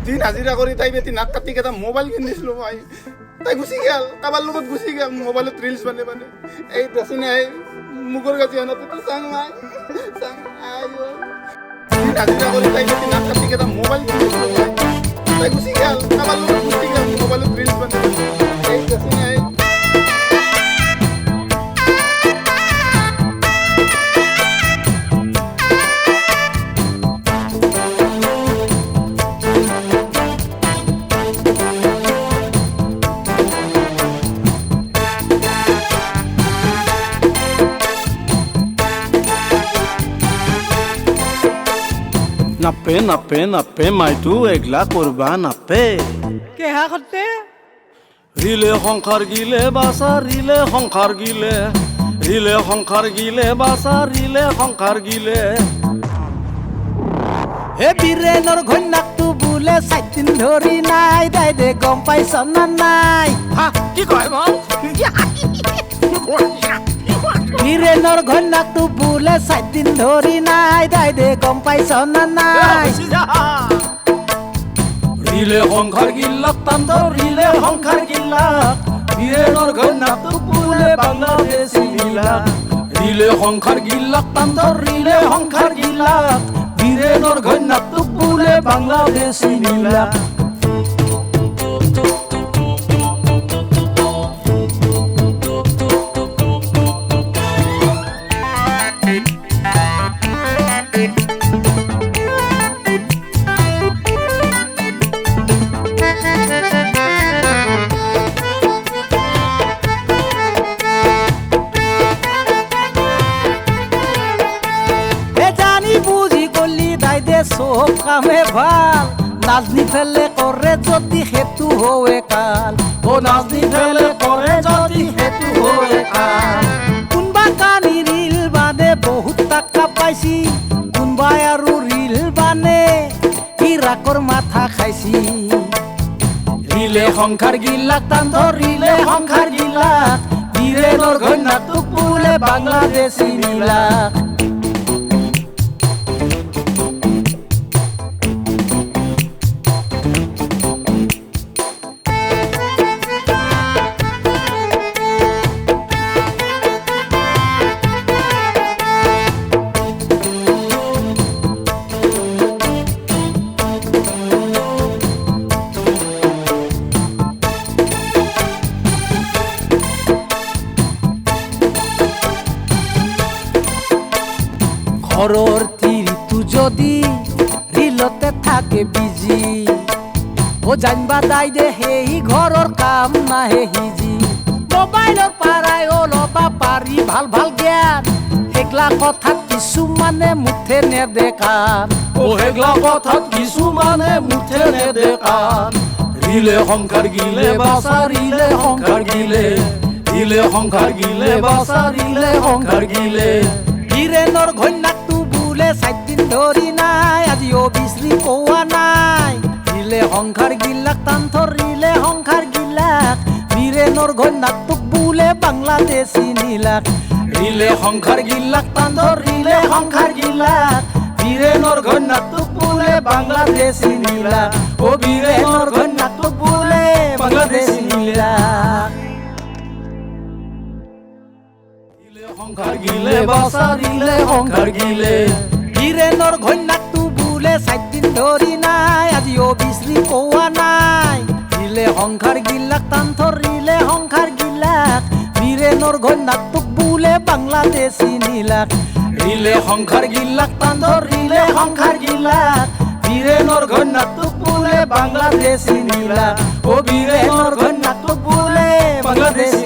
দিন হাজিৰা কৰি তাই বেটি নাক কাটি কেইটা মোবাইল কিনি দিছিলোঁ মই। তাই গুচি গেল, কাৰোবাৰ লগত গুচি গেল, মোবাইলত ৰিলছ মানে এই দেচোন এই মুগৰ গাজি আনতো চাং মাই চাং দিন হাজিৰা কৰি তাই বেটি নাক কাটি কেইটা মোবাইল কিনি দিছিলোঁ মই। তাই গুচি গেল, কাৰোবাৰ লগত গুচি গেল, মোবাইলত ৰিলছ মানে এই দেচোন এই নাপে নাপে নাপে মাইটো এগলা করবা নাপে কেহা করতে রিলে সংসার গিলে বাসা রিলে সংসার গিলে রিলে সংসার গিলে বাসা রিলে সংসার গিলে হে বীৰেনৰ ঘৈণাকটো বোলে 4 দিন ধৰি নাই তাই দে গম পাইছ না নাই কি কয় মা বীৰেনৰ ঘৈণাকটো বোলে 4 দিন ধৰি নাই তাই দে গম পাইছ না নাই ৰিলে সংসাৰ গিলাক তান্ত ৰিলে সংসাৰ গিলাক বীৰেনৰ ঘৈণাকটো বোলে বাংলাদেশী গিলাক ৰিলে সংসাৰ গিলাক তান্ত ৰিলে সংসাৰ গিলাক বীৰেনৰ ঘৈণাকটো বোলে বাংলাদেশী গিলাক সব কামে ভাল নাজনি ফেলে করে যদি হেতু হয়ে কাল ও নাজনি ফেলে করে যদি হেতু হয়ে কাল কোনবা কানি রিল বানে বহুত টাকা পাইছি কোনবাই আৰু ৰিল বানে হিৰাকৰ মাথা খাইছি ৰিলে সংসাৰ গিলাক তান্ত ৰিলে সংসাৰ গিলাক বীৰেনৰ ঘৈণাকটো বোলে বাংলাদেশী গিলাক ঘৰৰ তিৰিটো যদি ৰিলতে থাকে বিজি ও জানবা দাই দে সেই ঘৰৰ কাম নাহে হিজি মোবাইলৰ পাৰাই অলপা পাৰি ভাল ভাল জ্ঞান একলা কথাত কিছুমানে মুঠে নেদেখান ও হেগলা কথাত কিছুমানে মুঠে নেদেখান রিলে সংসার গিলে বাসা রিলে সংসার গিলে রিলে সংসার গিলে বাসা রিলে সংসার গিলে বীৰেনৰ ঘৈণাকটো বোলে 4 দিন ধৰি নাই আজিও বিচৰি পোৱা নাই ৰিলে সংসাৰ গিলাক তান্ত ৰিলে সংসাৰ গিলাক বীৰেনৰ ঘৈণাকটোক বোলে বাংলাদেশী নীলাক ৰিলে সংসাৰ গিলাক তান্ত ৰিলে সংসাৰ গিলাক বীৰেনৰ ঘৈণাকটোক বোলে বাংলাদেশী নীলাক ও বীৰেনৰ ঘৈণাকটোক বোলে বাংলাদেশী নীলাক সংসাৰ গিলে বাসা ৰিলে সংসাৰ গিলে বীৰেনৰ ঘৈণাকটো বোলে 4 দিন ধৰি নাই আজিও বিচৰি পোৱা নাই ৰিলে সংসাৰ গিলাক তান্ত ৰিলে সংসাৰ গিলাক বীৰেনৰ ঘৈণাকটোক বোলে বাংলাদেশী নীলাক ৰিলে সংসাৰ গিলাক তান্ত ৰিলে সংসাৰ গিলাক বীৰেনৰ ঘৈণাকটোক বোলে বাংলাদেশী নীলাক ও বীৰেনৰ ঘৈণাকটোক বোলে বাংলাদেশী